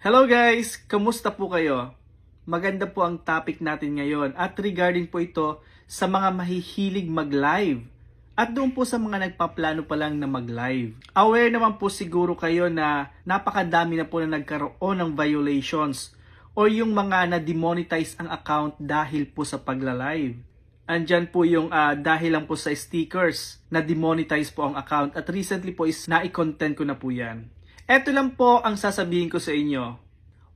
Hello guys! Kamusta po kayo? Maganda po ang topic natin ngayon at regarding po ito sa mga mahihilig mag-live at doon po sa mga nagpaplano pa lang na mag-live. Aware naman po siguro kayo na napakadami na po na nagkaroon ng violations o yung mga na-demonetize ang account dahil po sa pagla-live. Andyan po yung dahil lang po sa stickers na demonetize po ang account at recently po is na-content ko na po yan. Eto lang po ang sasabihin ko sa inyo.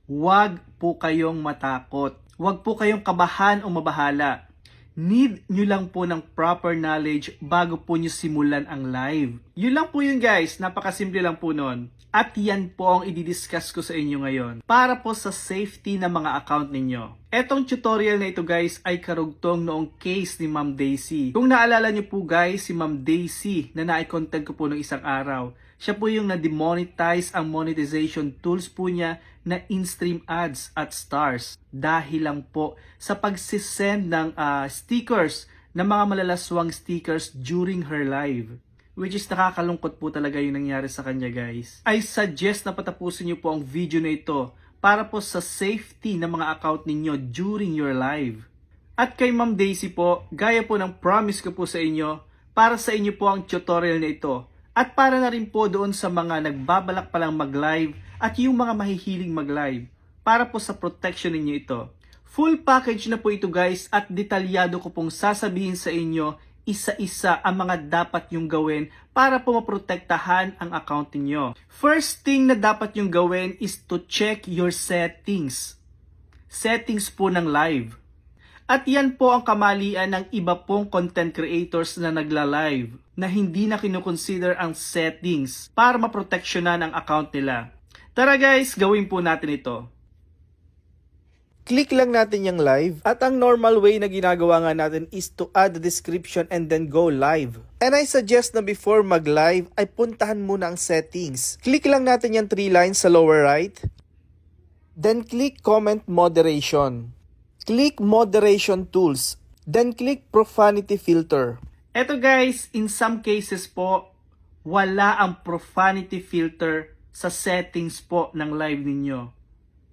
Huwag po kayong matakot. Huwag po kayong kabahan o mabahala. Need nyo lang po ng proper knowledge bago po nyo simulan ang live. Yun lang po yun guys. Napakasimple lang po nun. At yan po ang i-discuss ko sa inyo ngayon. Para po sa safety ng mga account ninyo. Etong tutorial na ito guys ay karugtong noong case ni Ma'am Daisy. Kung naalala nyo po guys, si Ma'am Daisy na na-content ko po ng isang araw. Siya po yung na-demonetize ang monetization tools po niya na in-stream ads at stars. Dahil lang po sa pagsisend ng stickers, ng mga malalaswang stickers during her live. Which is nakakalungkot po talaga yung nangyari sa kanya guys. I suggest na patapusin niyo po ang video na ito para po sa safety ng mga account ninyo during your live. At kay Ma'am Daisy po, gaya po ng promise ko po sa inyo, para sa inyo po ang tutorial na ito. At para na rin po doon sa mga nagbabalak palang mag-live at yung mga mahihiling mag-live. Para po sa protection ninyo ito. Full package na po ito guys at detalyado ko pong sasabihin sa inyo isa-isa ang mga dapat yung gawin para po maprotektahan ang account niyo. First thing na dapat yung gawin is to check your settings. Settings po ng live. At yan po ang kamalian ng iba pong content creators na nagla-live na hindi na kinukonsider ang settings para maproteksyonan ang account nila. Tara guys, gawin po natin ito. Click lang natin yung live at ang normal way na ginagawa nga natin is to add the description and then go live. And I suggest na before mag-live ay puntahan muna ang settings. Click lang natin yung 3 lines sa lower right. Then click comment moderation. Click moderation tools. Then click profanity filter. Eto guys, in some cases po, wala ang profanity filter sa settings po ng live ninyo.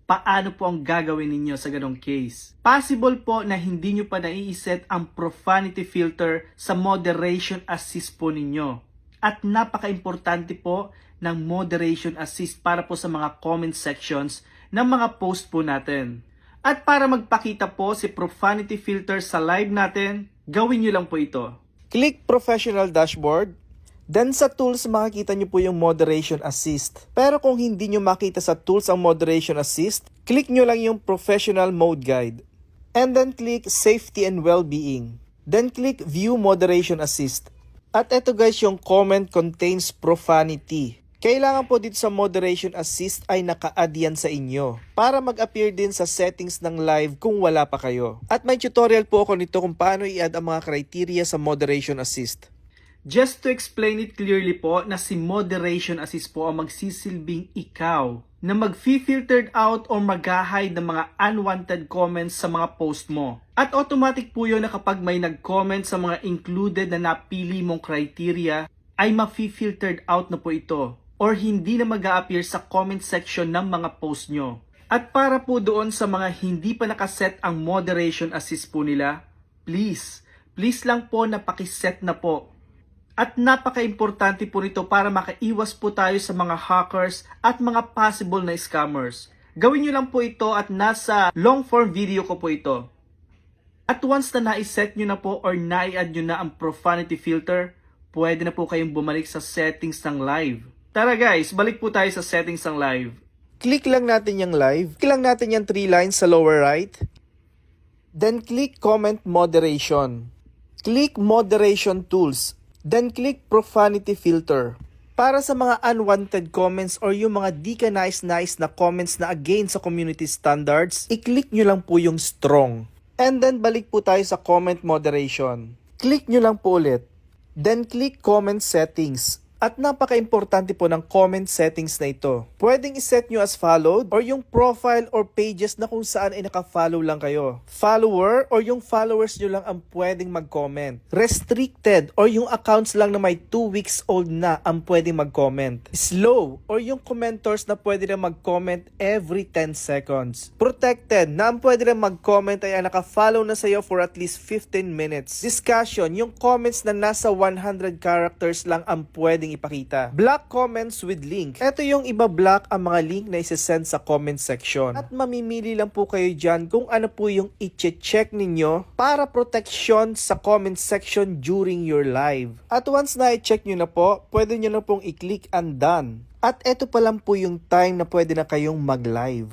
Paano po ang gagawin ninyo sa ganong case? Possible po na hindi nyo pa nai-set ang profanity filter sa moderation assist po ninyo. At napaka-importante po ng moderation assist para po sa mga comment sections ng mga post po natin. At para magpakita po si profanity filter sa live natin, gawin nyo lang po ito. Click professional dashboard. Then sa tools makikita nyo po yung moderation assist. Pero kung hindi nyo makita sa tools ang moderation assist, click nyo lang yung professional mode guide. And then click safety and well-being. Then click view moderation assist. At eto guys, yung comment contains profanity. Kailangan po dito sa moderation assist ay naka-add yan sa inyo para mag-appear din sa settings ng live kung wala pa kayo. At may tutorial po ako nito kung paano i-add ang mga criteria sa moderation assist. Just to explain it clearly po na si moderation assist po ang magsisilbing ikaw na mag-filtered out o mag-hide ng mga unwanted comments sa mga post mo. At automatic po yun na kapag may nag-comment sa mga included na napili mong criteria ay ma-filtered out na po ito or hindi na mag-a-appear sa comment section ng mga post nyo. At para po doon sa mga hindi pa nakaset ang moderation assist po nila, please lang po na pakiset na po. At napaka-importante po nito para makaiwas po tayo sa mga hackers at mga possible na scammers. Gawin nyo lang po ito at nasa long form video ko po ito. At once na naiset nyo na po or nai-add nyo na ang profanity filter, pwede na po kayong bumalik sa settings ng live. Tara guys, balik po tayo sa settings ng live. Click lang natin yung live. Click lang natin yung 3 lines sa lower right. Then click comment moderation. Click moderation tools. Then click profanity filter. Para sa mga unwanted comments or yung mga di ka nice na comments na against sa community standards, i-click nyo lang po yung strong. And then balik po tayo sa comment moderation. Click nyo lang po ulit. Then click comment settings. At napaka-importante po ng comment settings na ito. Pwedeng iset nyo as followed or yung profile or pages na kung saan ay naka-follow lang kayo. Follower or yung followers nyo lang ang pwedeng mag-comment. Restricted or yung accounts lang na may 2 weeks old na ang pwedeng mag-comment. Slow or yung commenters na pwede rin mag-comment every 10 seconds. Protected na ang pwede rin mag-comment ay ang naka-follow na sa'yo for at least 15 minutes. Discussion, yung comments na nasa 100 characters lang ang pwedeng ipakita. Block comments with link. Ito yung iba-block ang mga link na isa-send sa comment section. At mamimili lang po kayo dyan kung ano po yung i-check ninyo para protection sa comment section during your live. At once na i-check nyo na po, pwede nyo na pong i-click and done. At ito pa lang po yung time na pwede na kayong mag-live.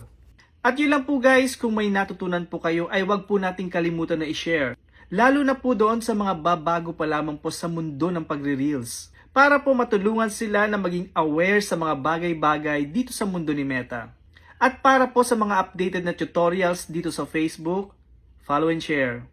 At yun lang po guys, kung may natutunan po kayo ay wag po nating kalimutan na i-share. Lalo na po doon sa mga babago pa lamang po sa mundo ng pagre-reels. Para po matulungan sila na maging aware sa mga bagay-bagay dito sa mundo ni Meta. At para po sa mga updated na tutorials dito sa Facebook, follow and share.